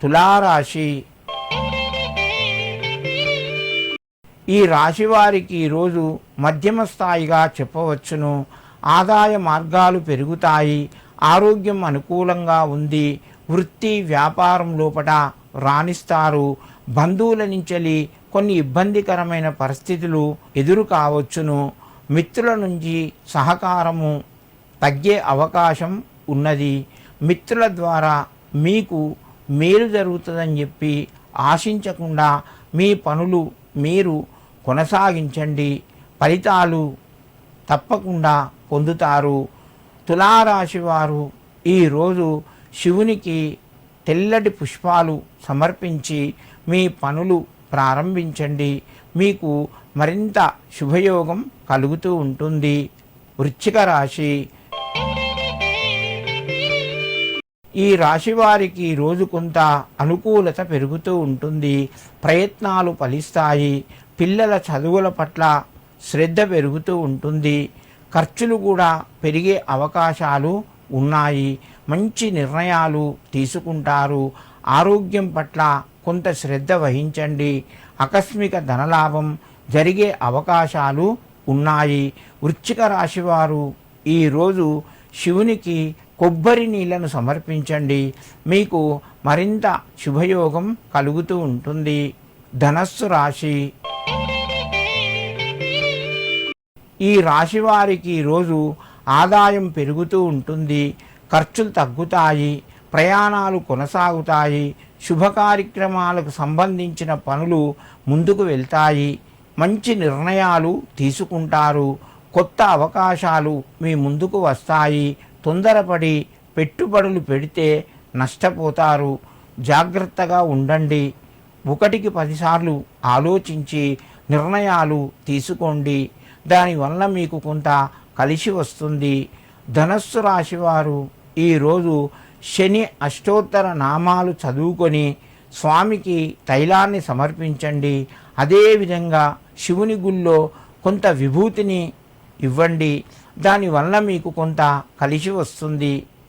తులారాశి. ఈ రాశి వారికి ఈరోజు మధ్యమ స్థాయిగా చెప్పవచ్చును. ఆదాయ మార్గాలు పెరుగుతాయి. ఆరోగ్యం అనుకూలంగా ఉంది. వృత్తి వ్యాపారం లోపల రాణిస్తారు. బంధువుల నుంచి కొన్ని ఇబ్బందికరమైన పరిస్థితులు ఎదురు కావచ్చును. మిత్రుల నుంచి సహకారము తగ్గే అవకాశం ఉన్నది. మిత్రుల ద్వారా మీకు మేలు జరుగుతుందని చెప్పి ఆశించకుండా మీ పనులు మీరు కొనసాగించండి. ఫలితాలు తప్పకుండా పొందుతారు. తులారాశి వారు ఈరోజు శివునికి తెల్లటి పుష్పాలు సమర్పించి మీ పనులు ప్రారంభించండి. మీకు మరింత శుభయోగం కలుగుతూ ఉంటుంది. వృశ్చిక రాశి. ఈ రాశి వారికి రోజు కొంత అనుకూలత పెరుగుతూ ఉంటుంది. ప్రయత్నాలు ఫలిస్తాయి. పిల్లల చదువుల పట్ల శ్రద్ధ పెరుగుతూ ఉంటుంది. ఖర్చులు కూడా పెరిగే అవకాశాలు ఉన్నాయి. మంచి నిర్ణయాలు తీసుకుంటారు. ఆరోగ్యం పట్ల కొంత శ్రద్ధ వహించండి. ఆకస్మిక ధనలాభం జరిగే అవకాశాలు ఉన్నాయి. వృశ్చిక రాశి వారు ఈరోజు శివునికి కొబ్బరి నీళ్లను సమర్పించండి. మీకు మరింత శుభయోగం కలుగుతూ ఉంటుంది. ధనస్సు రాశి. ఈ రాశి వారికి ఈరోజు ఆదాయం పెరుగుతూ ఉంటుంది. ఖర్చులు తగ్గుతాయి. ప్రయాణాలు కొనసాగుతాయి. శుభ కార్యక్రమాలకు సంబంధించిన పనులు ముందుకు వెళ్తాయి. మంచి నిర్ణయాలు తీసుకుంటారు. కొత్త అవకాశాలు మీ ముందుకు వస్తాయి. తొందరపడి పెట్టుబడులు పెడితే నష్టపోతారు. జాగ్రత్తగా ఉండండి. 1కి 10 సార్లు ఆలోచించి నిర్ణయాలు తీసుకోండి. దానివల్ల మీకు కొంత కలిసి వస్తుంది. ధనస్సు రాశి వారు ఈరోజు శని అష్టోత్తర నామాలు చదువుకొని స్వామికి తైలాన్ని సమర్పించండి. అదేవిధంగా శివుని గుళ్ళో కొంత విభూతిని ఇవ్వండి. దానివల్ల మీకు కొంత కలిసి వస్తుంది.